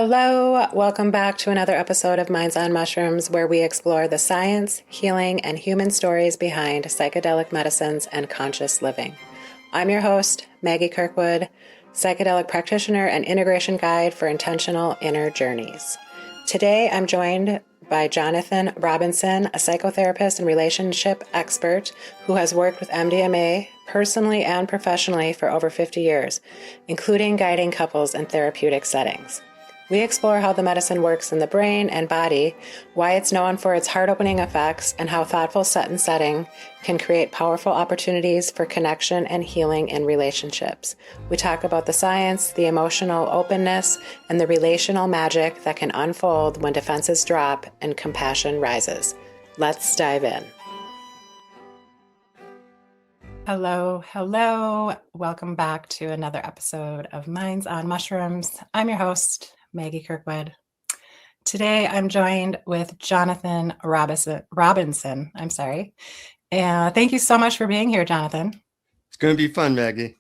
Hello, welcome back to another episode of Minds on Mushrooms, where we explore the science, healing, and human stories behind psychedelic medicines and conscious living. I'm your host, Maggie Kirkwood, psychedelic practitioner and integration guide for intentional inner journeys. Today, I'm joined by Jonathan Robinson, a psychotherapist and relationship expert who has worked with MDMA personally and professionally for over 50 years, including guiding couples in therapeutic settings. We explore how the medicine works in the brain and body, why it's known for its heart-opening effects, and how thoughtful set and setting can create powerful opportunities for connection and healing in relationships. We talk about the science, the emotional openness, and the relational magic that can unfold when defenses drop and compassion rises. Let's dive in. Hello. Welcome back to another episode of Minds on Mushrooms. I'm your host, Maggie Kirkwood. Today, I'm joined with Jonathan Robinson. And thank you so much for being here, Jonathan. It's going to be fun, Maggie.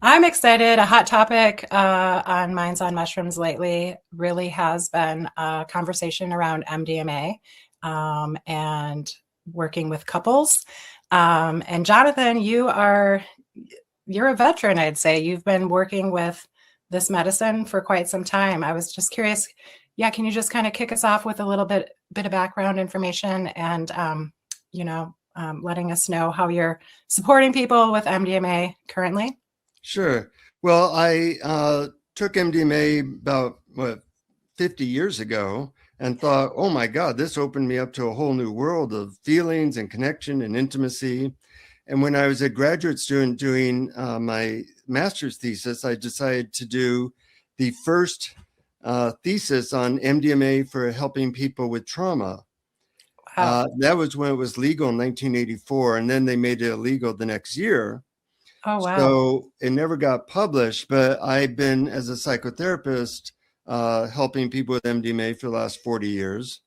I'm excited. A hot topic on Minds on Mushrooms lately really has been a conversation around MDMA and working with couples. And Jonathan, you're a veteran, I'd say. You've been working with this medicine for quite some time. I was just curious. Yeah, can you just kind of kick us off with a little bit of background information and, letting us know how you're supporting people with MDMA currently? Sure. Well, I took MDMA about 50 years ago and thought, oh my God, this opened me up to a whole new world of feelings and connection and intimacy. And when I was a graduate student doing my master's thesis, I decided to do the first thesis on MDMA for helping people with trauma. Wow. That was when it was legal in 1984, and then they made it illegal the next year. Oh, wow. So it never got published, but I've been, as a psychotherapist, helping people with MDMA for the last 40 years.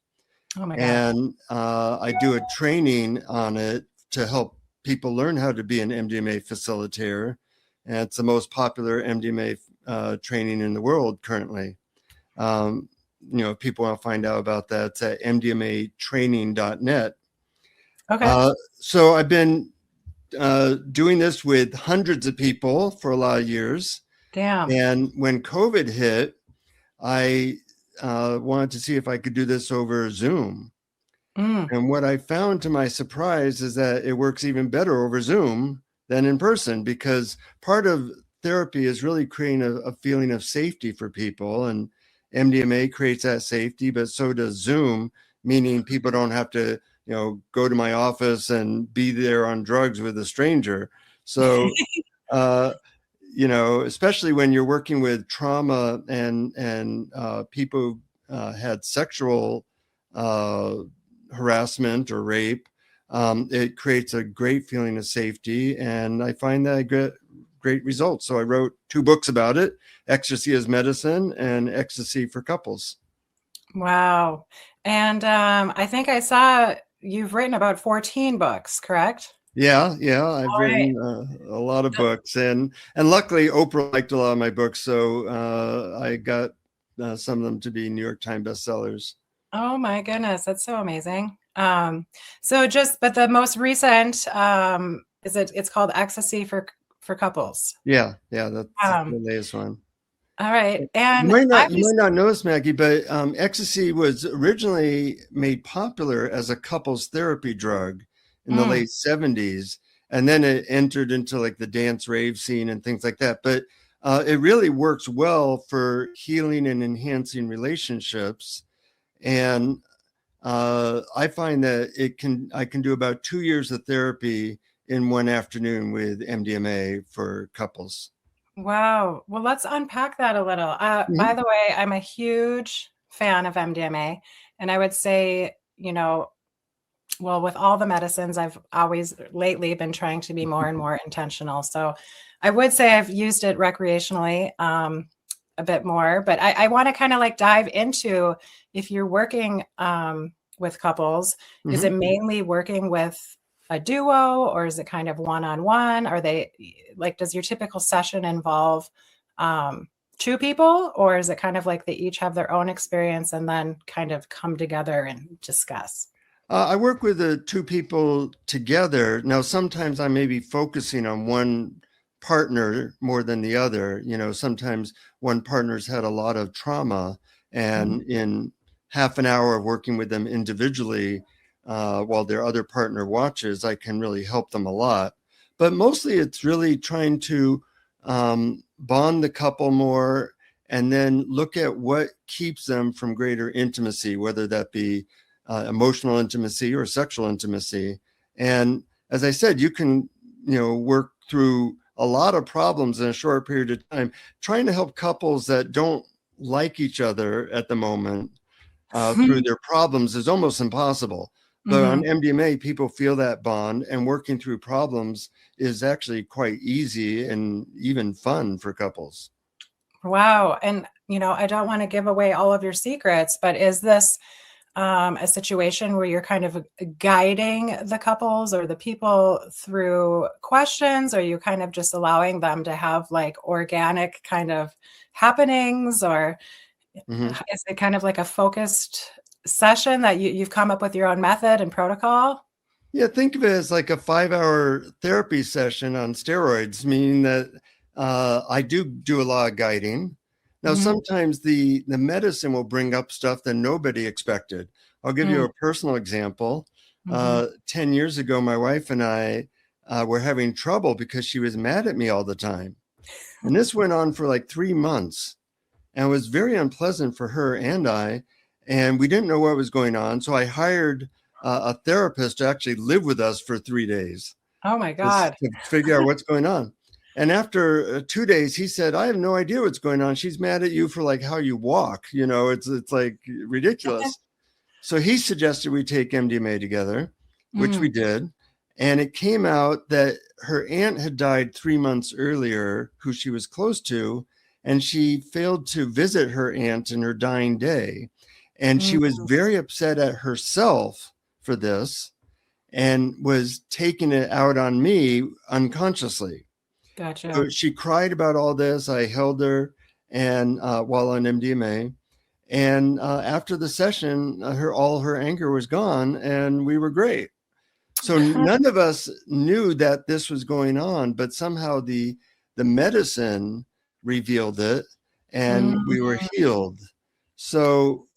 Oh my God. And I do a training on it to help people learn how to be an MDMA facilitator. And it's the most popular MDMA training in the world currently. If people want to find out about that, it's at mdmatraining.net. Okay. So I've been doing this with hundreds of people for a lot of years. Damn. And when COVID hit, I wanted to see if I could do this over Zoom. And what I found, to my surprise, is that it works even better over Zoom than in person, because part of therapy is really creating a feeling of safety for people. And MDMA creates that safety, but so does Zoom, meaning people don't have to, go to my office and be there on drugs with a stranger. So, especially when you're working with trauma and people who had sexual harassment or rape, it creates a great feeling of safety. And I find that I get great results. So I wrote 2 books about it: Ecstasy as Medicine and Ecstasy for Couples. Wow. And I think I saw you've written about 14 books, correct? Yeah. I've written a lot of books, and luckily Oprah liked a lot of my books. So I got some of them to be New York Times bestsellers. Oh my goodness, that's so amazing. But the most recent it's called Ecstasy for Couples. Yeah, that's the latest one. All right. And you might not know this, Maggie, but ecstasy was originally made popular as a couples therapy drug in the late 70s, and then it entered into like the dance rave scene and things like that. But it really works well for healing and enhancing relationships. And I find that I can do about 2 years of therapy in one afternoon with MDMA for couples. Wow. Well, let's unpack that a little. By the way, I'm a huge fan of MDMA, and I would say, with all the medicines, I've always lately been trying to be more and more intentional. So I would say I've used it recreationally a bit more, but I want to kind of like dive into, if you're working with couples, is it mainly working with a duo, or is it kind of one-on-one? Are they like, does your typical session involve two people, or is it kind of like they each have their own experience and then kind of come together and discuss? I work with the two people together. Now, sometimes I may be focusing on one partner more than the other. Sometimes one partner's had a lot of trauma, and in half an hour of working with them individually, while their other partner watches, I can really help them a lot. But mostly it's really trying to bond the couple more and then look at what keeps them from greater intimacy, whether that be emotional intimacy or sexual intimacy. And as I said, you can, work through a lot of problems in a short period of time. Trying to help couples that don't like each other at the moment through their problems is almost impossible. But on MDMA, people feel that bond, and working through problems is actually quite easy and even fun for couples. Wow. And, I don't want to give away all of your secrets, but is this a situation where you're kind of guiding the couples or the people through questions? Or are you kind of just allowing them to have like organic kind of happenings? Or is it kind of like a focused session that you've come up with your own method and protocol? Yeah, think of it as like a 5-hour therapy session on steroids, meaning that I do a lot of guiding. Now, sometimes the medicine will bring up stuff that nobody expected. I'll give you a personal example. 10 years ago, my wife and I were having trouble because she was mad at me all the time. And this went on for like 3 months, and it was very unpleasant for her and I. And we didn't know what was going on. So I hired a therapist to actually live with us for 3 days Oh my just God. to figure out what's going on. And after 2 days, he said, I have no idea what's going on. She's mad at you for like how you walk. It's like ridiculous. So he suggested we take MDMA together, which we did. And it came out that her aunt had died 3 months earlier, who she was close to, and she failed to visit her aunt in her dying day. And she was very upset at herself for this and was taking it out on me unconsciously. Gotcha. So she cried about all this. I held her and while on MDMA. And after the session, all her anger was gone, and we were great. So none of us knew that this was going on, but somehow the medicine revealed it, and we were healed. So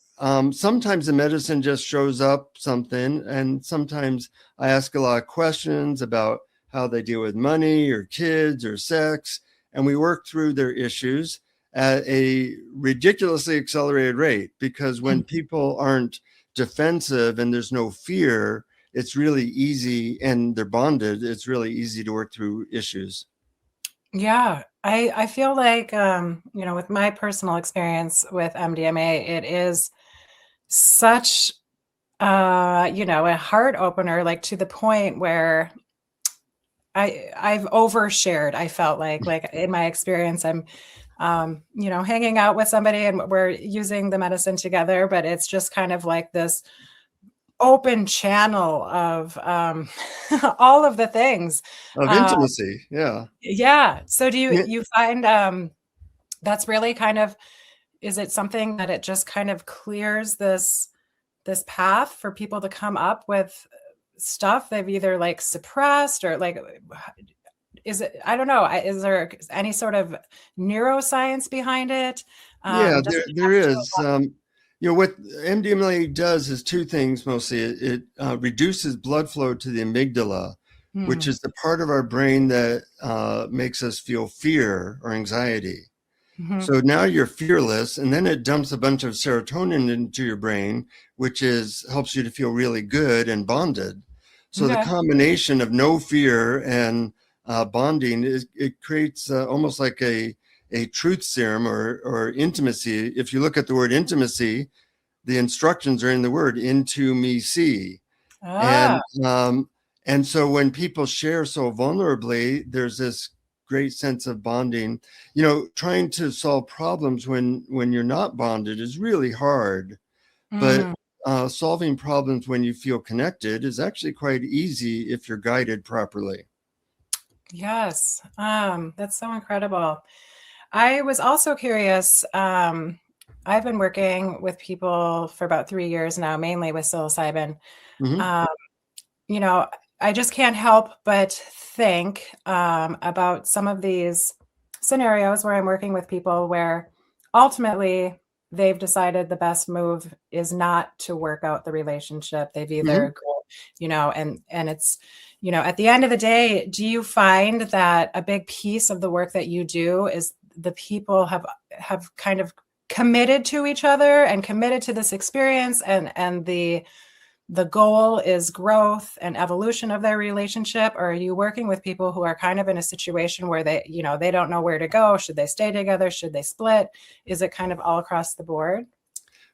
sometimes the medicine just shows up something, and sometimes I ask a lot of questions about how they deal with money or kids or sex, and we work through their issues at a ridiculously accelerated rate, because when people aren't defensive and there's no fear, it's really easy, and they're bonded, it's really easy to work through issues. Yeah, I feel like, with my personal experience with MDMA, it is such, a heart opener, like to the point where I've overshared. I felt like in my experience, I'm, hanging out with somebody and we're using the medicine together, but it's just kind of like this open channel of all of the things. Of Uh, intimacy, yeah. yeah. So do Yeah, you find that's really kind of, is it something that it just kind of clears this path for people to come up with stuff they've either like suppressed or like, is it, I don't know, is there any sort of neuroscience behind it? yeah, Does it there have to is. What MDMA does is two things mostly. It reduces blood flow to the amygdala, which is the part of our brain that makes us feel fear or anxiety. So now you're fearless, and then it dumps a bunch of serotonin into your brain, which helps you to feel really good and bonded. So the Okay. combination of no fear and bonding it creates almost like a truth serum or intimacy. If you look at the word intimacy, the instructions are in the word into me see. Ah, And so when people share so vulnerably, there's this great sense of bonding. Trying to solve problems when you're not bonded is really hard, but mm, solving problems when you feel connected is actually quite easy if you're guided properly. yes. That's so incredible. I was also curious. I've been working with people for about 3 years now, mainly with psilocybin. Mm-hmm. Um, you know, I just can't help but think about some of these scenarios where I'm working with people where ultimately they've decided the best move is not to work out the relationship. They've Mm-hmm. either, and it's, at the end of the day, do you find that a big piece of the work that you do is the people have kind of committed to each other and committed to this experience, and the goal is growth and evolution of their relationship? Or are you working with people who are kind of in a situation where they don't know where to go? Should they stay together? Should they split? Is it kind of all across the board?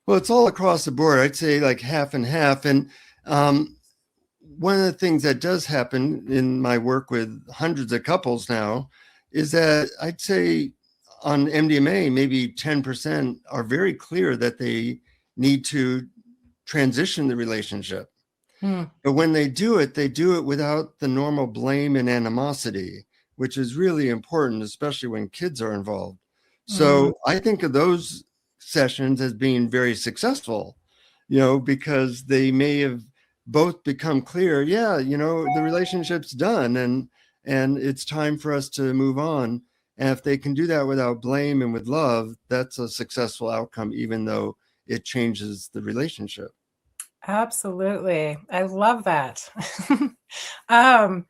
Well, it's all across the board. I'd say like half and half. And one of the things that does happen in my work with hundreds of couples now is that I'd say on MDMA, maybe 10% are very clear that they need to transition the relationship. Hmm. But when they do it without the normal blame and animosity, which is really important, especially when kids are involved. Mm. So I think of those sessions as being very successful, because they may have both become clear, yeah, the relationship's done and it's time for us to move on. And if they can do that without blame and with love, that's a successful outcome, even though it changes the relationship. Absolutely. I love that. um,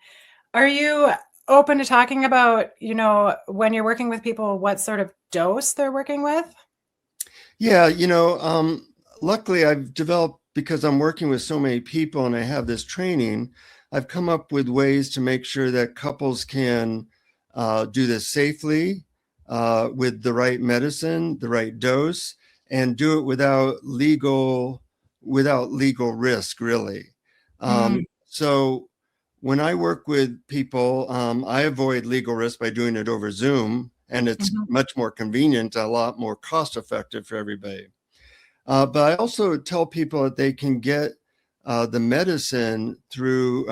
are you open to talking about, when you're working with people, what sort of dose they're working with? Yeah, luckily I've developed, because I'm working with so many people and I have this training, I've come up with ways to make sure that couples can do this safely, with the right medicine, the right dose, and do it without legal risk, really. Mm. So when I work with people, I avoid legal risk by doing it over Zoom, and it's Mhm. much more convenient, a lot more cost effective for everybody. But I also tell people that they can get the medicine through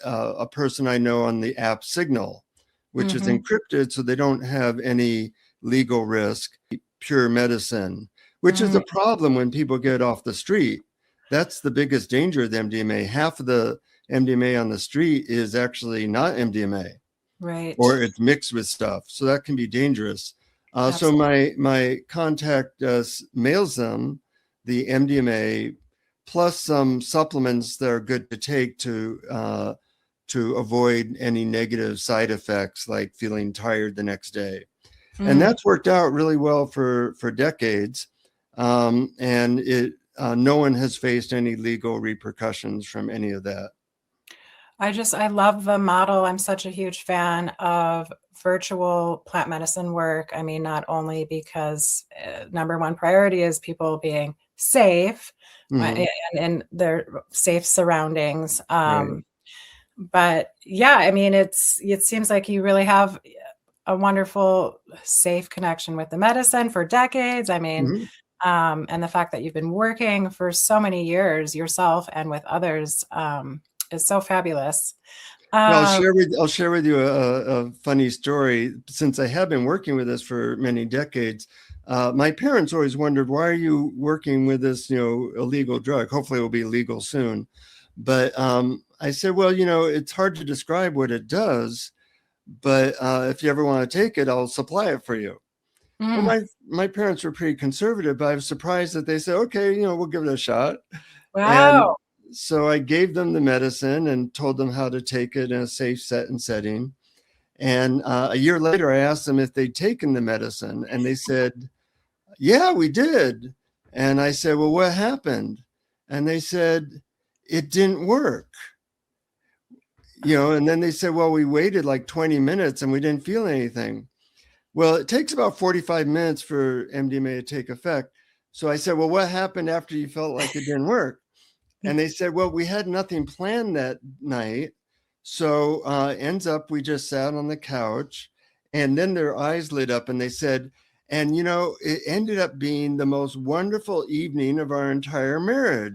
a person I know on the app Signal, which is Mhm. encrypted, so they don't have any legal risk. Pure medicine, which is Mm. a problem when people get off the street. That's the biggest danger of the MDMA. Half of the MDMA on the street is actually not MDMA, Right. or it's mixed with stuff. So that can be dangerous. So Absolutely. my contact mails them the MDMA plus some supplements that are good to take to avoid any negative side effects like feeling tired the next day. And Mm. that's worked out really well for decades. And no one has faced any legal repercussions from any of that. I love the model. I'm such a huge fan of virtual plant medicine work. I mean, not only because number one priority is people being safe, Hmm. and in their safe surroundings. Right. But yeah, I mean, it seems like you really have a wonderful, safe connection with the medicine for decades. I mean, Mhm. and the fact that you've been working for so many years yourself and with others, is so fabulous. Yeah, Um, I'll share with you a funny story. Since I have been working with this for many decades, my parents always wondered, why are you working with this, illegal drug? Hopefully it will be legal soon. But I said, well, it's hard to describe what it does, but if you ever want to take it, I'll supply it for you. Well, mm, my parents were pretty conservative, but I was surprised that they said, okay, we'll give it a shot. And wow. so I gave them the medicine and told them how to take it in a safe setting. And a year later, I asked them if they'd taken the medicine, and they said, yeah, we did. And I said, well, what happened? And they said, it didn't work. And then they said, well, we waited like 20 minutes and we didn't feel anything. Well, it takes about 45 minutes for MDMA to take effect. So I said, well, what happened after you felt like it didn't work? And they said, well, we had nothing planned that night. So ends up, we just sat on the couch, and then their eyes lit up and they said, And, it ended up being the most wonderful evening of our entire marriage.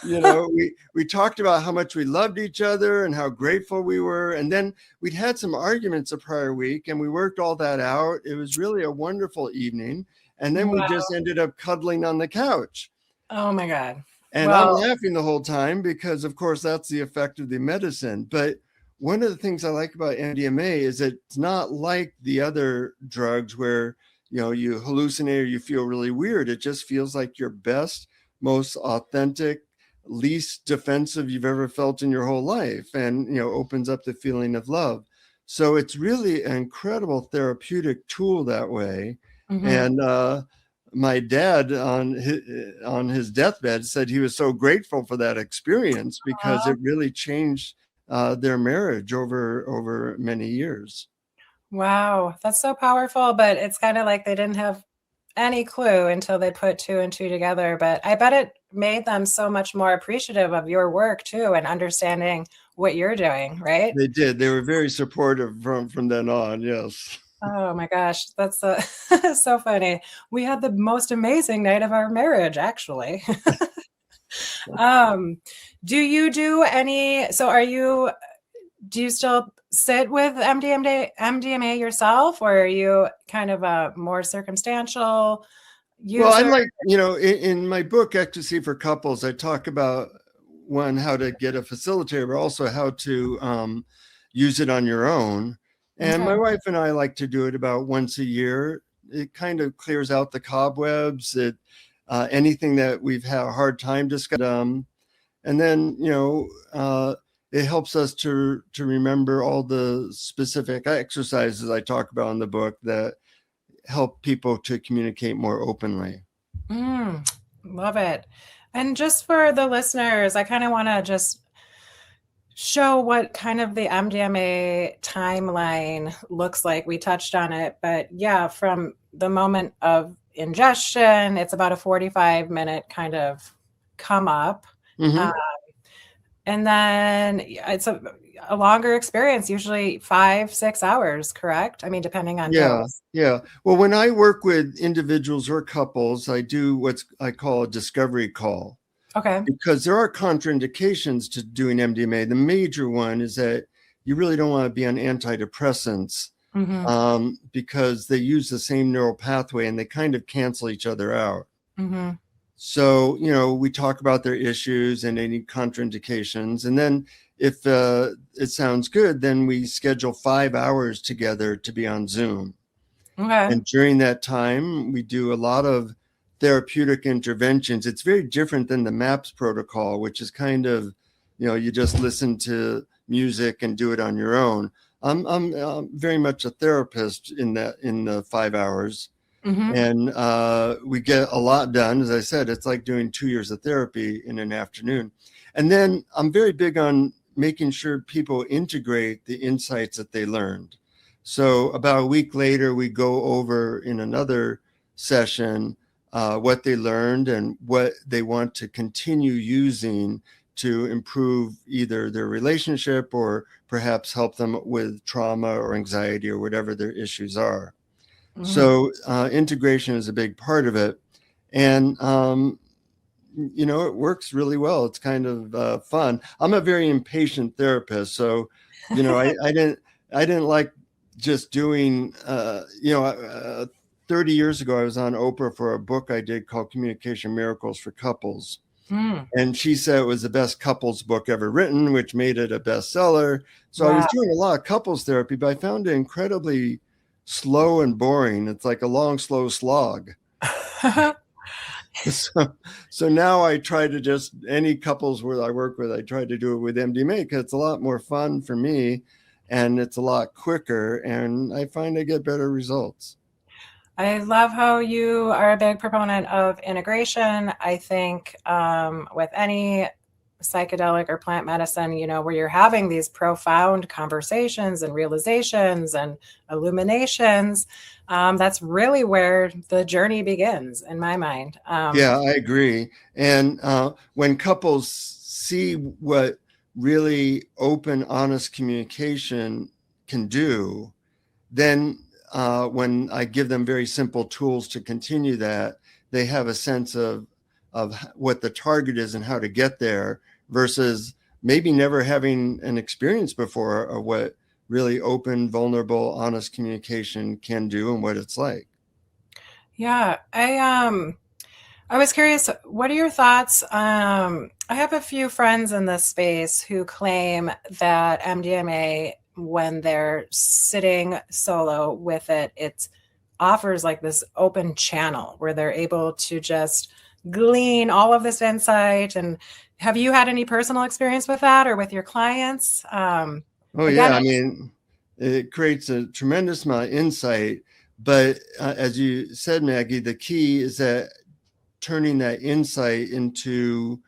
We talked about how much we loved each other and how grateful we were. And then we'd had some arguments the prior week and we worked all that out. It was really a wonderful evening. And then we just ended up cuddling on the couch. Oh my God. And I'm laughing the whole time because, of course, that's the effect of the medicine. But one of the things I like about MDMA is it's not like the other drugs where, you hallucinate or you feel really weird. It just feels like your best, most authentic, least defensive you've ever felt in your whole life, and, opens up the feeling of love. So it's really an incredible therapeutic tool that way. And my dad on his deathbed said he was so grateful for that experience because it really changed their marriage over many years. Wow, that's so powerful, but it's kind of like they didn't have any clue until they put two and two together. But I bet it made them so much more appreciative of your work too, and understanding what you're doing, right? They did. They were very supportive from then on. Yes. Oh my gosh, that's so funny. We had the most amazing night of our marriage, actually. Do you do any, so do you still sit with MDMA yourself, or are you kind of a more circumstantial user? Well, I like, in my book, Ecstasy for Couples, I talk about one, how to get a facilitator, but also how to use it on your own. And my wife and I like to do it about once a year. It kind of clears out the cobwebs, anything that we've had a hard time discussing. And then, it helps us to remember all the specific exercises I talk about in the book that help people to communicate more openly. Love it. And just for the listeners, I kind of want to just show what kind of the MDMA timeline looks like. We touched on it, but yeah, from the moment of ingestion, it's about a 45-minute kind of come up. And then it's a longer experience, usually 5-6 hours, correct? I mean, depending on dose. Yeah. Well, when I work with individuals or couples, I do what I call a discovery call. Okay. Because there are contraindications to doing MDMA. The major one is that you really don't want to be on antidepressants because they use the same neural pathway and they kind of cancel each other out. So, we talk about their issues and any contraindications. And then if it sounds good, then we schedule 5 hours together to be on Zoom. And during that time, we do a lot of therapeutic interventions. It's very different than the MAPS protocol, which is kind of, you just listen to music and do it on your own. I'm very much a therapist in the 5 hours. And we get a lot done. As I said, it's like doing 2 years of therapy in an afternoon. And then I'm very big on making sure people integrate the insights that they learned. So about a week later, we go over in another session what they learned and what they want to continue using to improve either their relationship or perhaps help them with trauma or anxiety or whatever their issues are. So integration is a big part of it. And, it works really well. It's kind of fun. I'm a very impatient therapist. So, I didn't like just doing, 30 years ago, I was on Oprah for a book I did called Communication Miracles for Couples. And she said it was the best couples book ever written, which made it a bestseller. So I was doing a lot of couples therapy, but I found it incredibly slow and boring. It's like a long, slow slog. So now I try to just, any couples where I work with, I try to do it with MDMA because it's a lot more fun for me and it's a lot quicker and I find I get better results. I love how you are a big proponent of integration. I think with any psychedelic or plant medicine, where you're having these profound conversations and realizations and illuminations, that's really where the journey begins in my mind. Yeah, I agree. And when couples see what really open, honest communication can do, then when I give them very simple tools to continue that, they have a sense of what the target is and how to get there, versus maybe never having an experience before of what really open, vulnerable, honest communication can do and what it's like. Yeah, I was curious, what are your thoughts? I have a few friends in this space who claim that MDMA, when they're sitting solo with it, it offers like this open channel where they're able to just glean all of this insight. And have you had any personal experience with that or with your clients? Oh, Again, yeah. I mean, it creates a tremendous amount of insight. But as you said, Maggie, the key is that turning that insight into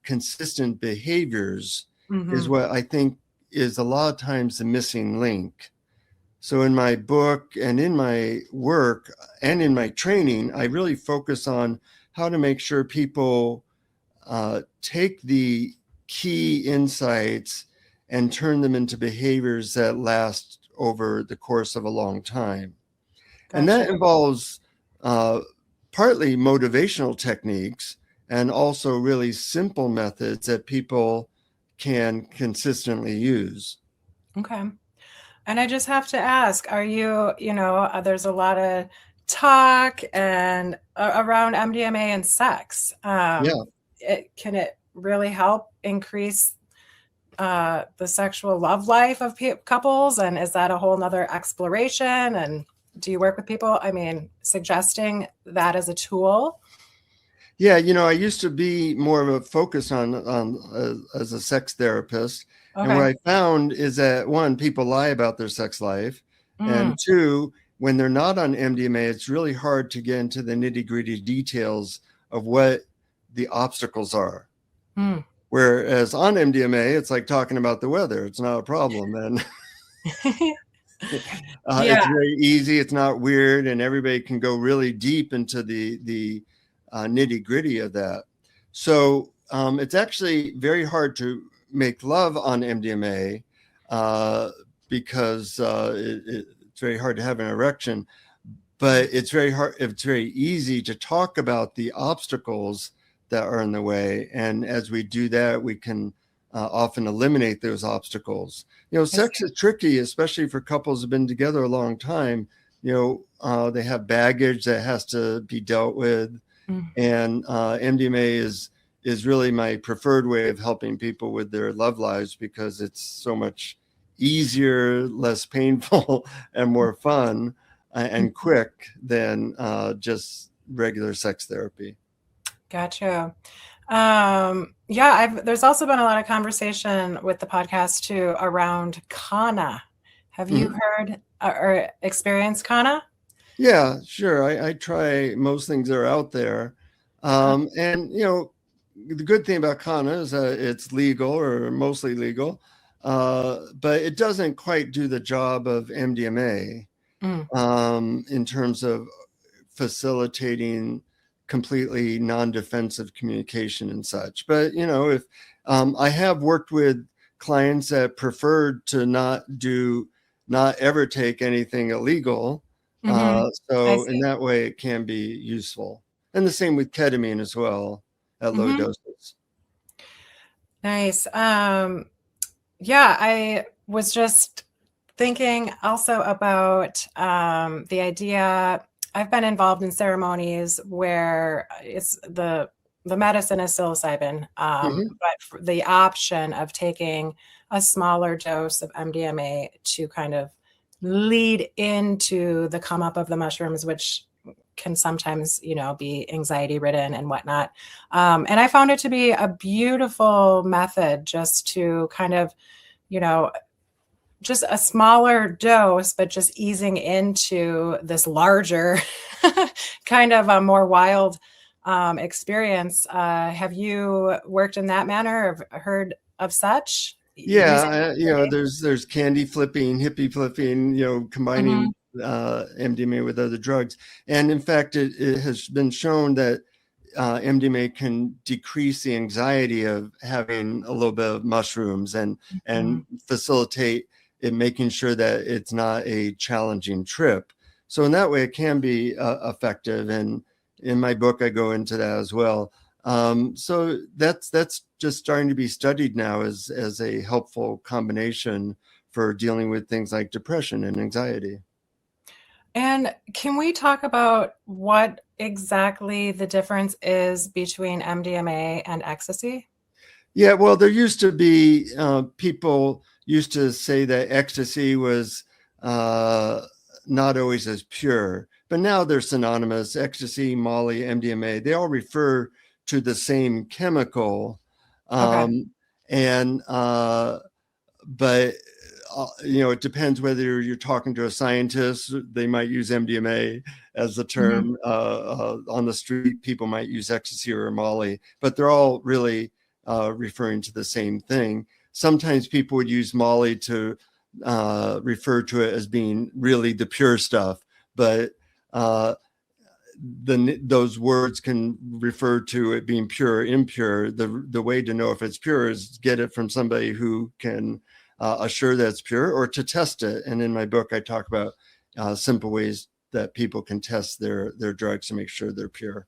consistent behaviors is mhm, what I think is a lot of times the missing link. So in my book and in my work and in my training, I really focus on how to make sure people take the key insights and turn them into behaviors that last over the course of a long time. And that gotcha. involves uh, partly motivational techniques and also really simple methods that people can consistently use. Okay. And I just have to ask, are you, there's a lot of talk and around MDMA and sex. Yeah. Can it really help increase the sexual love life of couples? And is that a whole nother exploration? And do you work with people? I mean, suggesting that as a tool? Yeah, I used to be more of a focus on as a sex therapist, and what Okay. I found is that one, people lie about their sex life, Mm, and two, when they're not on MDMA, it's really hard to get into the nitty-gritty details of what the obstacles are. mm. Whereas on MDMA, it's like talking about the weather; it's not a problem, and it's Yeah. very easy. It's not weird, and everybody can go really deep into the nitty gritty of that. So it's actually very hard to make love on MDMA because it's very hard to have an erection. But it's very hard. It's very easy to talk about the obstacles that are in the way, and as we do that, we can often eliminate those obstacles. I see. Sex is tricky, especially for couples who've been together a long time. They have baggage that has to be dealt with, Mm. and MDMA is really my preferred way of helping people with their love lives because it's so much easier, less painful, and more fun and quick than just regular sex therapy. Gotcha. Yeah, there's also been a lot of conversation with the podcast too around Kana. Have you Mhm. heard or experienced Kana? Yeah, sure. I try most things that are out there. And, the good thing about Kana is that it's legal or mostly legal, but it doesn't quite do the job of MDMA Mm, in terms of facilitating completely non-defensive communication and such. But if I have worked with clients that preferred to not ever take anything illegal, hmm. I so in see. that way it can be useful. And the same with ketamine as well at low Hmm. doses. Nice. Yeah, I was just thinking also about the idea. I've been involved in ceremonies where it's the medicine is psilocybin, Mhm. but for the option of taking a smaller dose of MDMA to kind of lead into the come up of the mushrooms, which can sometimes, be anxiety ridden and whatnot. And I found it to be a beautiful method just to kind of, you know, just a smaller dose, but just easing into this larger kind of a more wild experience. Have you worked in that manner or heard of such using? Yeah, there's candy flipping, hippie flipping, Mhm, combining MDMA with other drugs. And in fact, it has been shown that MDMA can decrease the anxiety of having a little bit of mushrooms and mhm. facilitate making sure that it's not a challenging trip. So in that way, it can be effective. And in my book, I go into that as well. So that's just starting to be studied now as a helpful combination for dealing with things like depression and anxiety. And can we talk about what exactly the difference is between MDMA and ecstasy? Yeah, well, there used to be people used to say that ecstasy was uh, not always as pure, but now they're synonymous. Ecstasy, Molly, MDMA, they all refer to the same chemical. Okay. Um, and but it depends whether you're talking to a scientist. They might use MDMA as the Mhm. term. On the street, people might use ecstasy or Molly, but they're all really referring to the same thing. Sometimes people would use Molly to refer to it as being really the pure stuff, but uh, those words can refer to it being pure or impure. The way to know if it's pure is get it from somebody who can assure that it's pure, or to test it. And in my book, I talk about simple ways that people can test their drugs to make sure they're pure.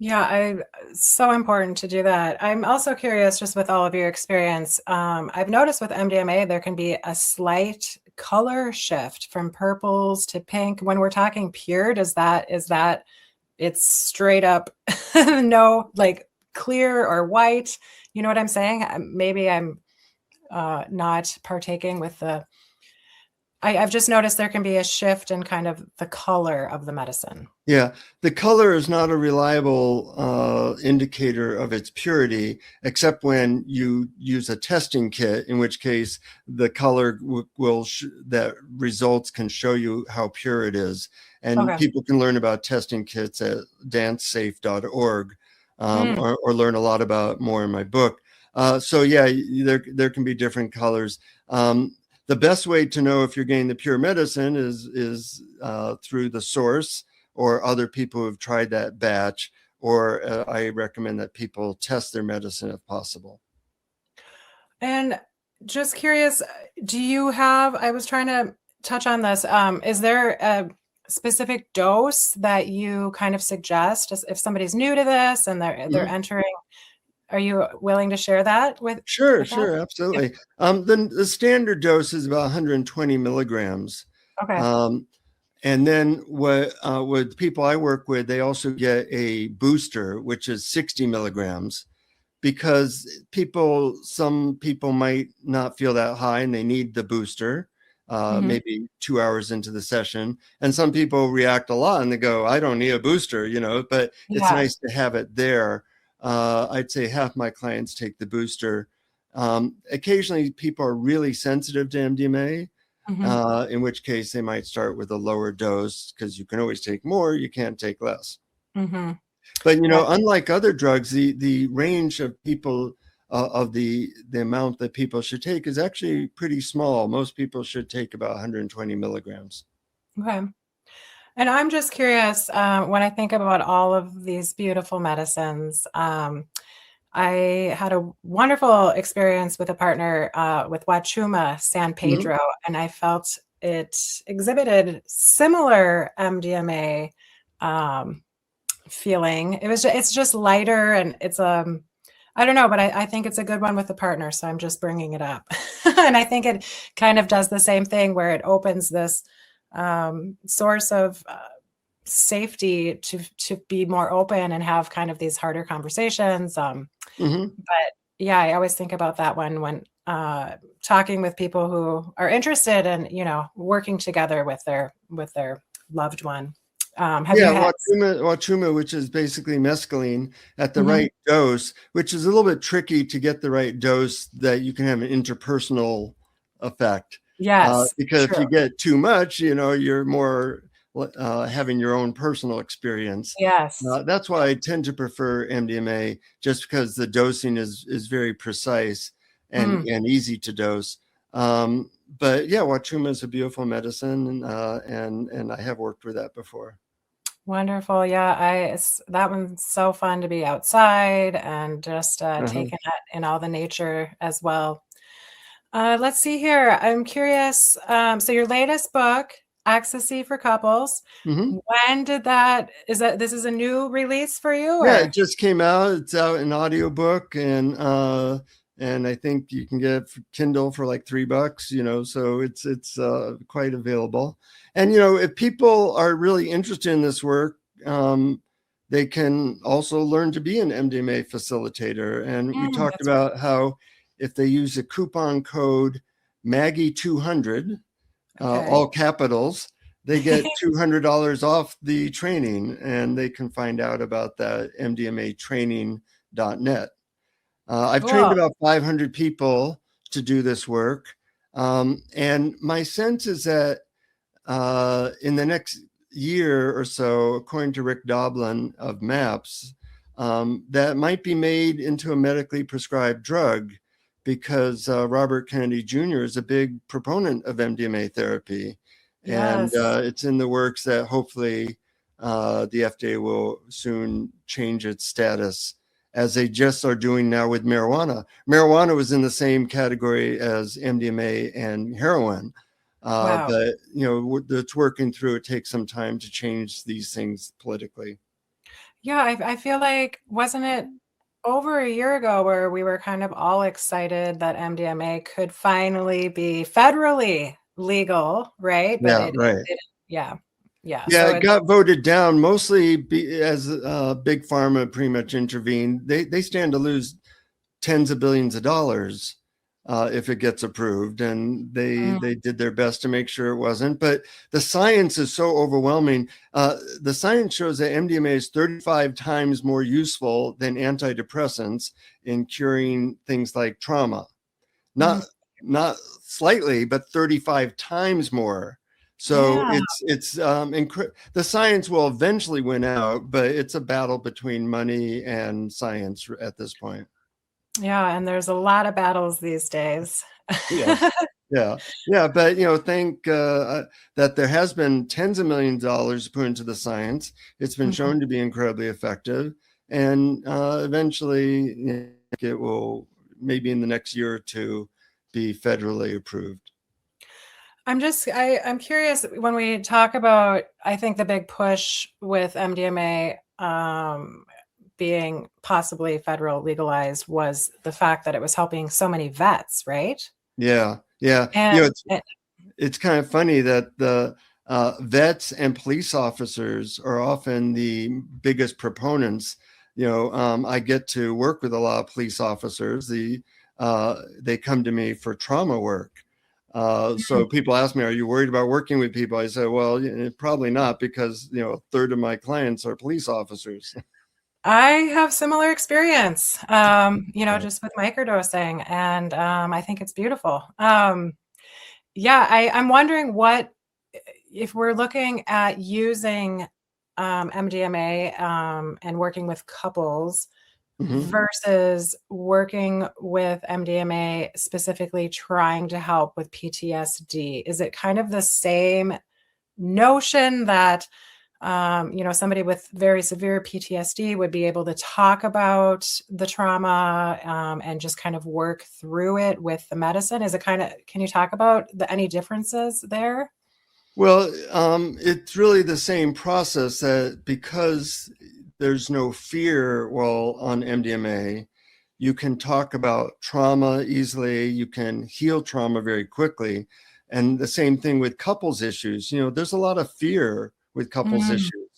Yeah, so important to do that. I'm also curious, just with all of your experience, I've noticed with MDMA, there can be a slight color shift from purples to pink. When we're talking pure, is that it's straight up no, like clear or white? You know what I'm saying? Maybe I'm not partaking with I've just noticed there can be a shift in kind of the color of the medicine. Yeah, the color is not a reliable indicator of its purity, except when you use a testing kit, in which case the color that results can show you how pure it is. And Okay. people can learn about testing kits at dancesafe.org, Mm. or learn a lot about more in my book. So yeah, there can be different colors. The best way to know if you're getting the pure medicine is through the source, or other people who've tried that batch, or I recommend that people test their medicine if possible. And just curious, I was trying to touch on this. Is there a specific dose that you kind of suggest if somebody's new to this and they're Mhm. entering? Are you willing to share that Sure, with us? sure, Yeah. absolutely. The standard dose is about 120 milligrams. Okay. Um, and then with people I work with, they also get a booster, which is 60 milligrams, because some people might not feel that high and they need the booster, Hmm. maybe 2 hours into the session. And some people react a lot and they go, I don't need a booster, but it's Yeah. nice to have it there. I'd say half my clients take the booster. Occasionally, people are really sensitive to MDMA, Hmm. in which case they might start with a lower dose, because you can always take more, you can't take less. Hmm. But Yeah. unlike other drugs, the range of people of the amount that people should take is actually pretty small. Most people should take about 120 milligrams. Okay. And I'm just curious, when I think about all of these beautiful medicines, I had a wonderful experience with a partner with Wachuma San Mhm. Pedro, and I felt it exhibited similar MDMA um, feeling. It's just lighter, and it's I don't know, but I think it's a good one with the partner, so I'm just bringing it up. And I think it kind of does the same thing where it opens this source of safety to be more open and have kind of these harder conversations. Mhm. But yeah, I always think about that one when talking with people who are interested in, working together with their loved one. Have you Yeah, had? Wachuma, which is basically mescaline at the Mhm. right dose, which is a little bit tricky to get the right dose that you can have an interpersonal effect. Yes, Because if true. you get too much, you're more having your own personal experience. Yes. That's why I tend to prefer MDMA, just because the dosing is very precise and Mm, easy to dose. But yeah, Wachuma is a beautiful medicine, and I have worked with that before. wonderful. Yeah, that one's so fun to be outside and just Uh-huh. taking it in all the nature as well. Let's see here. I'm curious. So your latest book, Ecstasy for Couples, Mm-hmm. when did this is a new release for you Yeah, it or? just came out. It's out in audiobook and I think you can get it for Kindle for like $3, so it's quite available. And if people are really interested in this work, they can also learn to be an MDMA facilitator. And we talked That's right. about how if they use a coupon code Maggie 200, Okay. all capitals, they get $200 off the training, and they can find out about that mdmatraining.net. I've trained Cool. about 500 people to do this work. And my sense is that in the next year or so, according to Rick Doblin of MAPS, that might be made into a medically prescribed drug because Robert Kennedy Jr. is a big proponent of MDMA therapy. And Yes. it's in the works that hopefully the FDA will soon change its status, as they just are doing now with marijuana. Marijuana was in the same category as MDMA and heroin. Wow. But it's working through. It takes some time to change these things politically. Yeah, I feel like, wasn't it over a year ago where we were kind of all excited that MDMA could finally be federally legal, right? But Yeah, it right. didn't. Yeah. Yeah. Yeah, So it got voted down mostly as big pharma pretty much intervened. They stand to lose tens of billions of dollars if it gets approved, and they did their best to make sure it wasn't. But the science is so overwhelming. The science shows that MDMA is 35 times more useful than antidepressants in curing things like trauma. mm, Not slightly, but 35 times more. So yeah. the science will eventually win out, but it's a battle between money and science at this point. Yeah. And there's a lot of battles these days. Yes. Yeah. Yeah. But, think that there has been tens of millions of dollars put into the science. It's been Mhm. shown to be incredibly effective. And eventually it will, maybe in the next year or two, be federally approved. I'm curious when we talk about, I think the big push with MDMA being possibly federal legalized was the fact that it was helping so many vets, right? Yeah. Yeah. And, It's kind of funny that the vets and police officers are often the biggest proponents. I get to work with a lot of police officers. They come to me for trauma work. So people ask me, "Are you worried about working with people?" I say, "Well, probably not, because a third of my clients are police officers." I have similar experience, Right. just with microdosing, and I think it's beautiful. Yeah, I'm wondering if we're looking at using MDMA and working with couples Mhm. versus working with MDMA specifically trying to help with PTSD. Is it kind of the same notion that somebody with very severe PTSD would be able to talk about the trauma and just kind of work through it with the medicine? Can you talk about any differences there? Well, it's really the same process, that because there's no fear while on MDMA, you can talk about trauma easily, you can heal trauma very quickly. And the same thing with couples issues. There's a lot of fear with couples Mm, issues.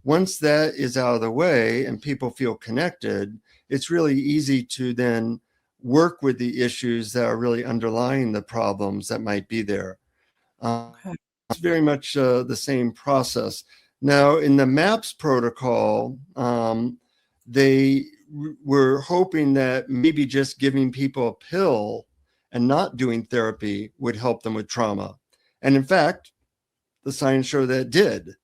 Once that is out of the way and people feel connected, it's really easy to then work with the issues that are really underlying the problems that might be there. Um, okay. it's very much the same process. Now, in the MAPS protocol, they were hoping that maybe just giving people a pill and not doing therapy would help them with trauma. And in fact, the science showed that it did.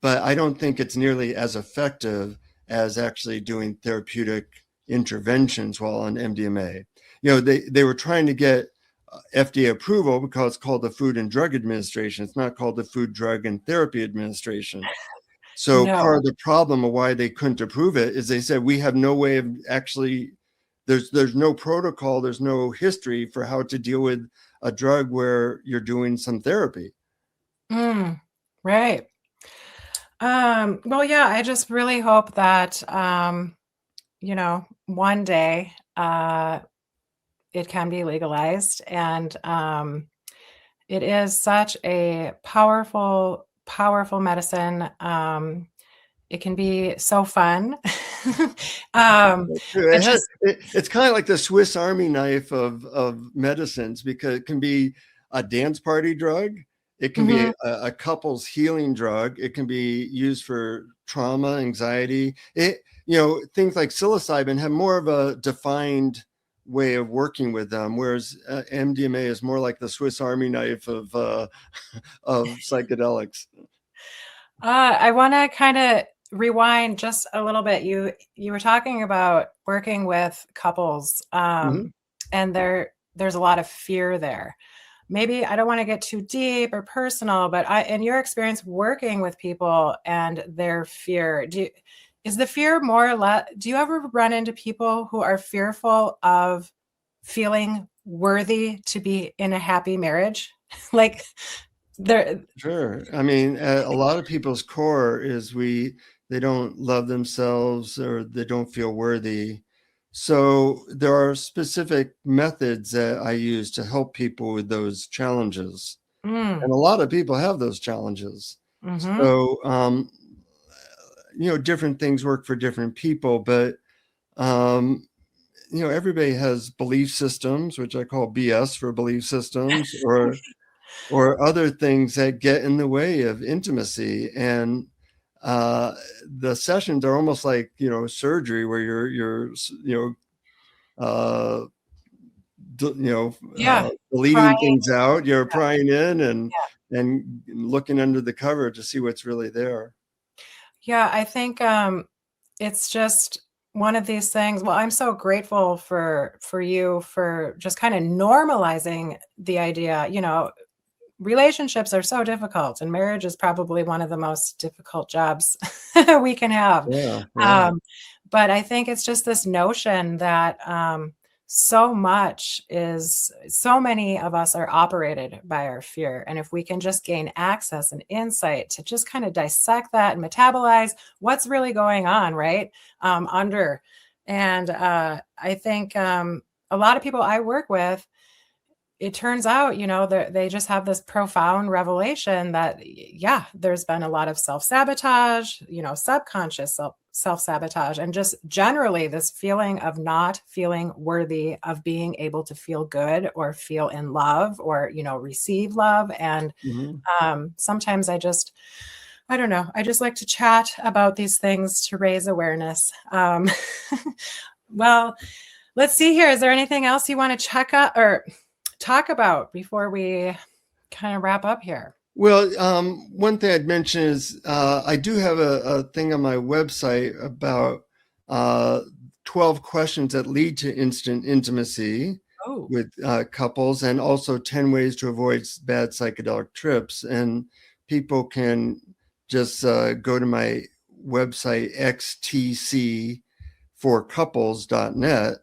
But I don't think it's nearly as effective as actually doing therapeutic interventions while on MDMA. They were trying to get FDA approval because it's called the Food and Drug Administration. It's not called the Food, Drug, and Therapy Administration. So part No. of the problem of why they couldn't approve it is they said, we have no way of actually there's no protocol, there's no history for how to deal with a drug where you're doing some therapy. Right. Well, yeah, I just really hope that, one day, it can be legalized. And it is such a powerful, powerful medicine. It can be so fun. But just, It's kind of like the Swiss Army knife of medicines, because it can be a dance party drug. It can be mhm, a couple's healing drug. It can be used for trauma, anxiety. Things like psilocybin have more of a defined way of working with them, whereas MDMA is more like the Swiss Army knife of psychedelics. I want to kind of rewind just a little bit. You were talking about working with couples, Mhm. and there's a lot of fear there. Maybe I don't want to get too deep or personal, but in your experience working with people and their fear, is the fear more or less, do you ever run into people who are fearful of feeling worthy to be in a happy marriage? Like they're, Sure. I mean, a lot of people's core is they don't love themselves, or they don't feel worthy. So there are specific methods that I use to help people with those challenges. mm, And a lot of people have those challenges. mm-hmm. So, different things work for different people, but, everybody has belief systems, which I call BS for belief systems, or other things that get in the way of intimacy. And the sessions are almost like surgery, where you're uh, Yeah. deleting Crying. things out, you're Yeah. prying in and looking under the cover to see what's really there. Yeah, I think it's just one of these things. Well, I'm so grateful for you for just kind of normalizing the idea. Relationships are so difficult, and marriage is probably one of the most difficult jobs we can have. Yeah, yeah. Um, but I think it's just this notion that so many of us are operated by our fear. And if we can just gain access and insight to just kind of dissect that and metabolize what's really going on, right? Under. And I think a lot of people I work with, it turns out, they just have this profound revelation that, yeah, there's been a lot of self-sabotage, subconscious self-sabotage, and just generally this feeling of not feeling worthy of being able to feel good or feel in love or, receive love. And Mhm. sometimes I don't know, I just like to chat about these things to raise awareness. Well, let's see here. Is there anything else you want to check up or talk about before we kind of wrap up here? Well, one thing I'd mention is I do have a thing on my website about uh, 12 questions that lead to instant intimacy Oh, with couples, and also 10 ways to avoid bad psychedelic trips. And people can just go to my website, xtcforcouples.net,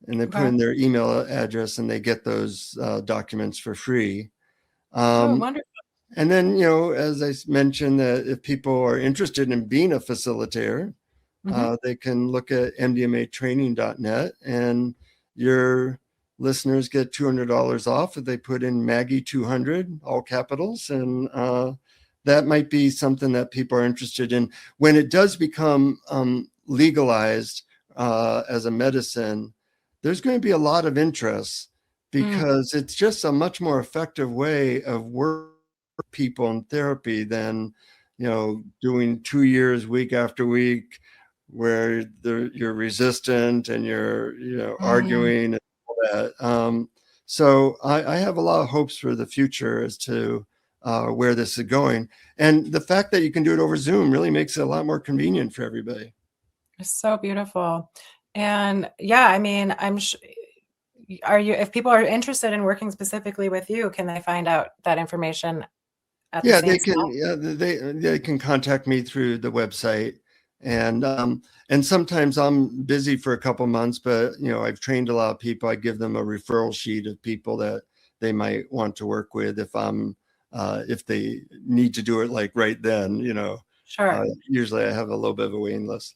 and they put okay. in their email address, and they get those documents for free. Oh, Um, wonderful. and then, as I mentioned, that if people are interested in being a facilitator, Hmm. they can look at mdmatraining.net, and your listeners get $200 off if they put in Maggie 200, all capitals. And that might be something that people are interested in. When it does become legalized as a medicine, there's going to be a lot of interest, Mm, because it's just a much more effective way of working people in therapy than doing 2 years week after week, where you're resistant and you're mm. arguing and all that. So I have a lot of hopes for the future as to where this is going, and the fact that you can do it over Zoom really makes it a lot more convenient for everybody. It's so beautiful. And yeah, I mean, if people are interested in working specifically with you, can they find out that information at the Yeah, same they spot? can. Yeah, they can contact me through the website. And sometimes I'm busy for a couple months, but I've trained a lot of people. I give them a referral sheet of people that they might want to work with if they need to do it like right then. Sure. Usually I have a little bit of a waiting list.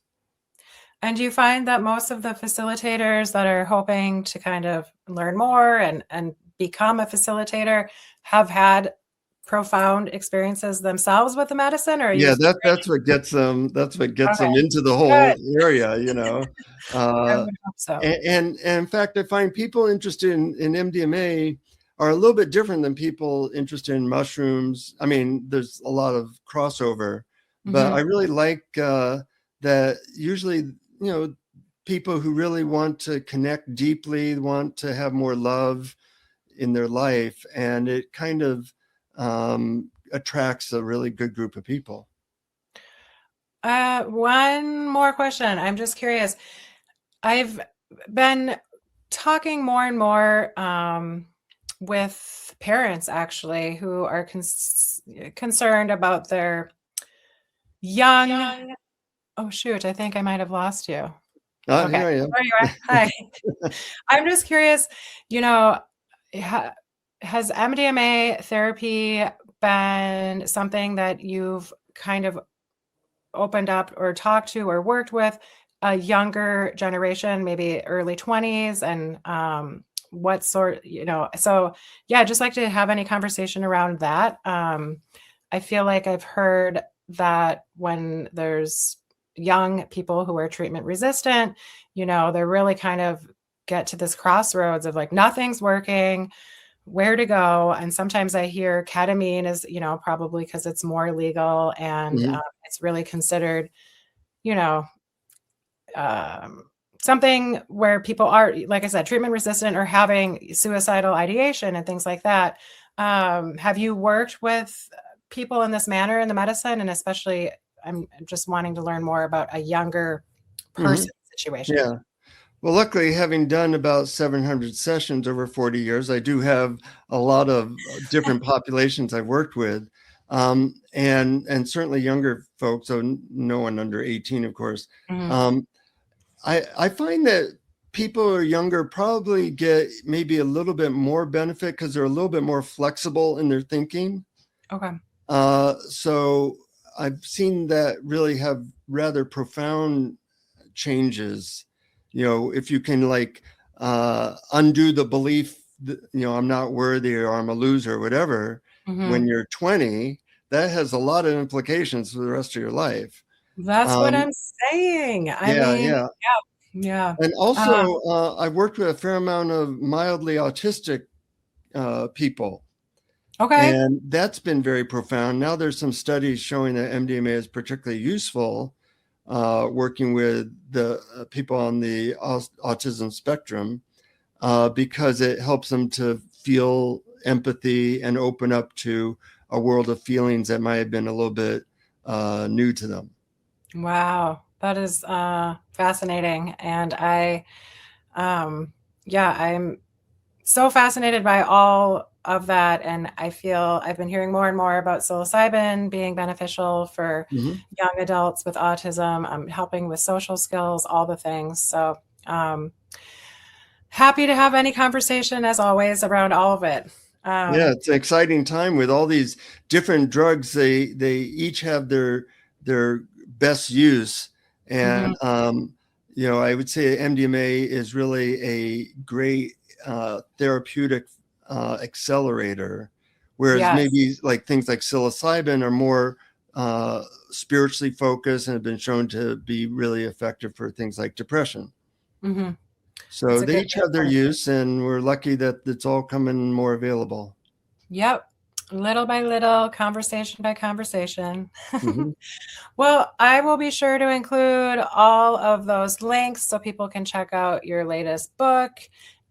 And do you find that most of the facilitators that are hoping to kind of learn more and become a facilitator have had profound experiences themselves with the medicine, or are you Yeah, that's what gets them. That's what gets okay? them into the Good. whole area. I Uh, would hope so. and in fact, I find people interested in MDMA are a little bit different than people interested in mushrooms. I mean, there's a lot of crossover, but I really like that. Usually, people who really want to connect deeply, want to have more love in their life, and it kind of attracts a really good group of people. One more question. I'm just curious. I've been talking more and more with parents actually who are concerned about their young. Oh shoot! I think I might have lost you. Okay, Here I am. there you are. Hi. I'm just curious. Has MDMA therapy been something that you've kind of opened up or talked to or worked with a younger generation, maybe early 20s, and what sort, so yeah, I'd just like to have any conversation around that. I feel like I've heard that when there's young people who are treatment resistant, they're really kind of get to this crossroads of like, nothing's working, where to go. And sometimes I hear ketamine is, probably because it's more legal and it's really considered, something where people are, like I said, treatment resistant or having suicidal ideation and things like that. Have you worked with people in this manner in the medicine? And especially, I'm just wanting to learn more about a younger person situation. Yeah. Well, luckily, having done about 700 sessions over 40 years, I do have a lot of different populations I've worked with, and certainly younger folks, so no one under 18, of course. I find that people who are younger probably get maybe a little bit more benefit because they're a little bit more flexible in their thinking. Okay. So I've seen that really have rather profound changes. If you can undo the belief that, I'm not worthy or I'm a loser or whatever, when you're 20, that has a lot of implications for the rest of your life. That's what I'm saying. Yeah. And also, I've worked with a fair amount of mildly autistic people. Okay. And that's been very profound. Now there's some studies showing that MDMA is particularly useful working with the people on the autism spectrum because it helps them to feel empathy and open up to a world of feelings that might have been a little bit new to them. Wow, that is fascinating. And I'm so fascinated by all of that. And I feel I've been hearing more and more about psilocybin being beneficial for young adults with autism, helping with social skills, all the things. So happy to have any conversation as always around all of it. Yeah, it's an exciting time with all these different drugs. They each have their best use. And, I would say MDMA is really a great therapeutic accelerator, whereas maybe like things like psilocybin are more spiritually focused and have been shown to be really effective for things like depression. So they each have their use, and we're lucky that it's all coming more available. Yep. Little by little, conversation by conversation. Well, I will be sure to include all of those links so people can check out your latest book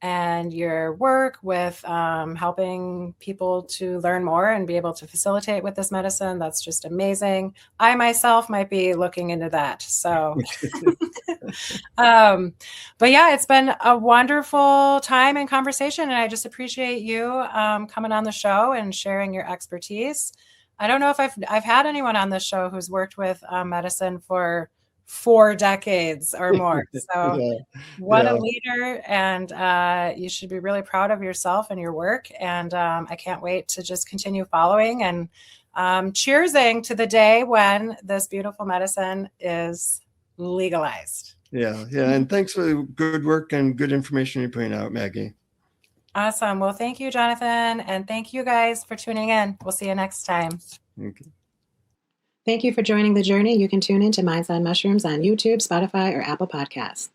and your work with helping people to learn more and be able to facilitate with this medicine. That's just amazing. I myself might be looking into that. So, but yeah, it's been a wonderful time and conversation. And I just appreciate you coming on the show and sharing your expertise. I don't know if I've had anyone on this show who's worked with medicine for 4 decades or more. So Yeah. what Yeah. a leader. And you should be really proud of yourself and your work. And I can't wait to just continue following and cheersing to the day when this beautiful medicine is legalized. Yeah. Yeah. And thanks for the good work and good information you're putting out, Maggie. Awesome. Well, thank you, Jonathan. And thank you guys for tuning in. We'll see you next time. Okay. Thank you for joining the journey. You can tune in to Minds on Mushrooms on YouTube, Spotify, or Apple Podcasts.